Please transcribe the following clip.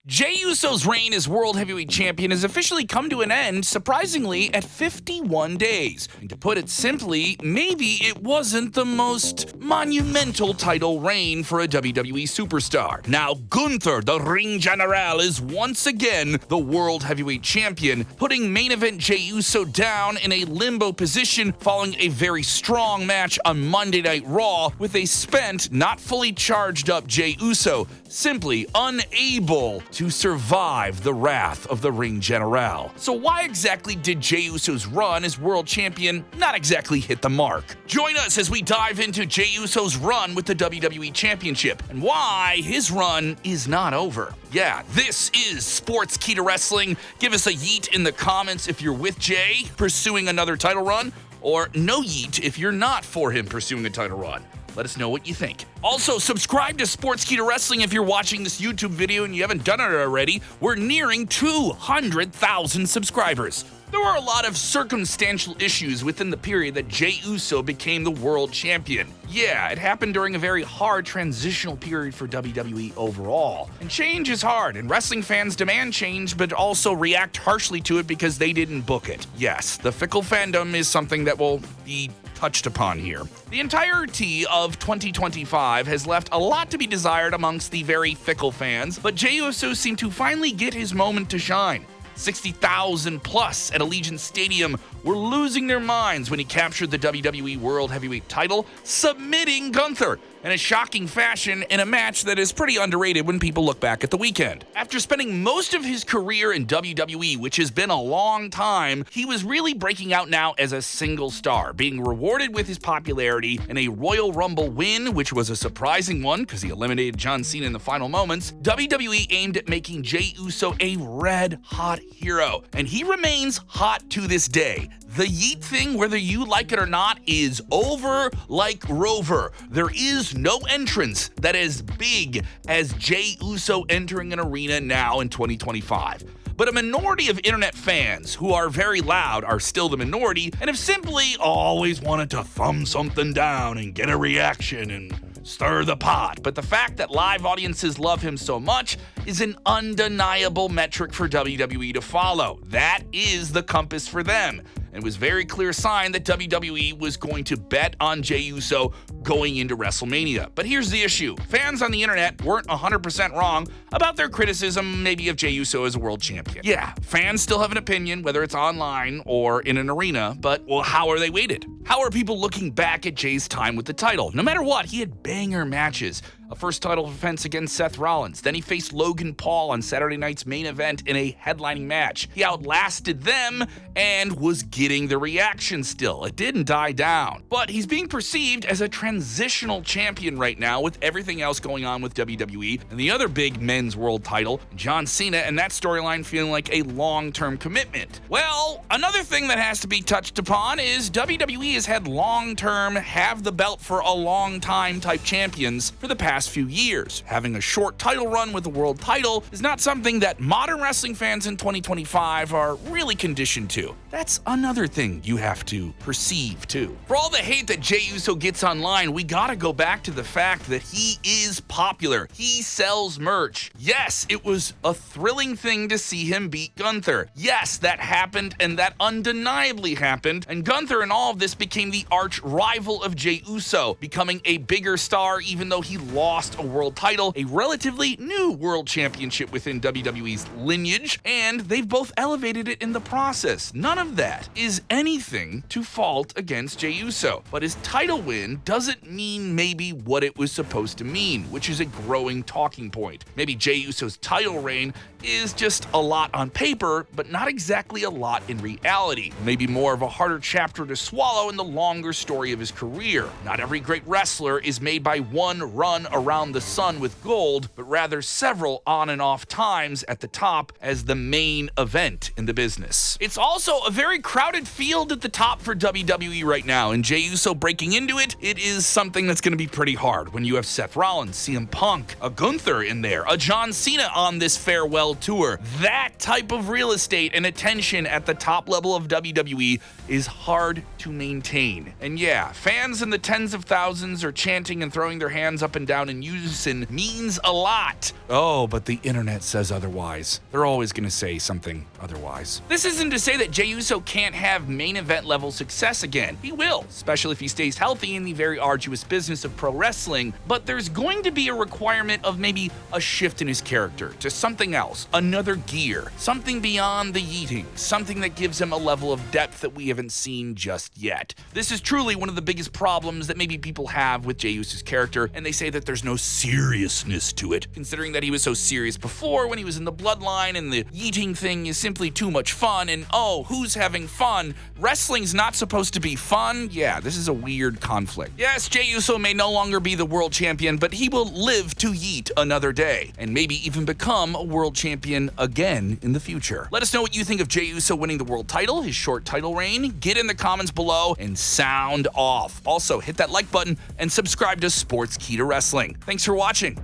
Jey Uso's reign as World Heavyweight Champion has officially come to an end, surprisingly, at 51 days. And to put it simply, maybe it wasn't the most monumental title reign for a WWE superstar. Now, Gunther, the Ring General, is once again the World Heavyweight Champion, putting main event Jey Uso down in a limbo position following a very strong match on Monday Night Raw with a spent, not fully charged up Jey Uso, simply unable to survive the wrath of the Ring General. So why exactly did Jey Uso's run as world champion not exactly hit the mark? Join us as we dive into Jey Uso's run with the WWE Championship and why his run is not over. Yeah, this is Sportskeeda Wrestling. Give us a yeet in the comments if you're with Jey pursuing another title run, or no yeet if you're not for him pursuing a title run. Let us know what you think. Also, subscribe to Sportskeeda Wrestling if you're watching this YouTube video and you haven't done it already. We're nearing 200,000 subscribers. There were a lot of circumstantial issues within the period that Jey Uso became the world champion. Yeah, it happened during a very hard transitional period for WWE overall. And change is hard, and wrestling fans demand change, but also react harshly to it because they didn't book it. Yes, the fickle fandom is something that will be touched upon here. The entirety of 2025 has left a lot to be desired amongst the very fickle fans, but Jey Uso seemed to finally get his moment to shine. 60,000 plus at Allegiant Stadium were losing their minds when he captured the WWE World Heavyweight title, submitting Gunther in a shocking fashion in a match that is pretty underrated when people look back at the weekend. After spending most of his career in WWE, which has been a long time, he was really breaking out now as a single star, being rewarded with his popularity in a Royal Rumble win, which was a surprising one because he eliminated John Cena in the final moments. WWE aimed at making Jey Uso a red-hot hero, and he remains hot to this day. The yeet thing, whether you like it or not, is over like Rover. There is no entrance that is big as Jey Uso entering an arena now in 2025. But a minority of internet fans who are very loud are still the minority and have simply always wanted to thumb something down and get a reaction and stir the pot. But the fact that live audiences love him so much is an undeniable metric for WWE to follow. That is the compass for them. And it was a very clear sign that WWE was going to bet on Jey Uso going into WrestleMania. But here's the issue. Fans on the internet weren't 100% wrong about their criticism maybe of Jey Uso as a world champion. Yeah, fans still have an opinion, whether it's online or in an arena, but, well, how are they weighted? How are people looking back at Jey's time with the title? No matter what, he had banger matches. A first title defense against Seth Rollins. Then he faced Logan Paul on Saturday night's main event in a headlining match. He outlasted them and was getting the reaction still. It didn't die down. But he's being perceived as a transitional champion right now with everything else going on with WWE and the other big men's world title, John Cena, and that storyline feeling like a long-term commitment. Well, another thing that has to be touched upon is WWE has had long-term, have the belt for a long time type champions for the past few years. Having a short title run with the world title is not something that modern wrestling fans in 2025 are really conditioned to. That's another thing you have to perceive too. For all the hate that Jey Uso gets online, we gotta go back to the fact that he is popular. He sells merch. Yes, it was a thrilling thing to see him beat Gunther. Yes, that happened, and that undeniably happened, and Gunther in all of this became the arch rival of Jey Uso, becoming a bigger star even though he lost a world title, a relatively new world championship within WWE's lineage, and they've both elevated it in the process. None of that is anything to fault against Jey Uso, but his title win doesn't mean maybe what it was supposed to mean, which is a growing talking point. Maybe Jey Uso's title reign is just a lot on paper, but not exactly a lot in reality. Maybe more of a harder chapter to swallow in the longer story of his career. Not every great wrestler is made by one run around the sun with gold, but rather several on and off times at the top as the main event in the business. It's also a very crowded field at the top for WWE right now, and Jey Uso breaking into it is something that's going to be pretty hard when you have Seth Rollins, CM Punk, a Gunther in there, a John Cena on this farewell tour. That type of real estate and attention at the top level of WWE is hard to maintain. And yeah, fans in the tens of thousands are chanting and throwing their hands up and down sound in unison means a lot. Oh, but the internet says otherwise. They're always going to say something otherwise. This isn't to say that Jey Uso can't have main event level success again. He will, especially if he stays healthy in the very arduous business of pro wrestling, but there's going to be a requirement of maybe a shift in his character to something else, another gear, something beyond the yeeting, something that gives him a level of depth that we haven't seen just yet. This is truly one of the biggest problems that maybe people have with Jey Uso's character, and they say that there's no seriousness to it, considering that he was so serious before when he was in the bloodline, and the yeeting thing is simply too much fun, and oh, who's having fun? Wrestling's not supposed to be fun? Yeah, this is a weird conflict. Yes, Jey Uso may no longer be the world champion, but he will live to yeet another day, and maybe even become a world champion again in the future. Let us know what you think of Jey Uso winning the world title, his short title reign. Get in the comments below and sound off. Also, hit that like button and subscribe to Sportskeeda Wrestling. Thanks for watching.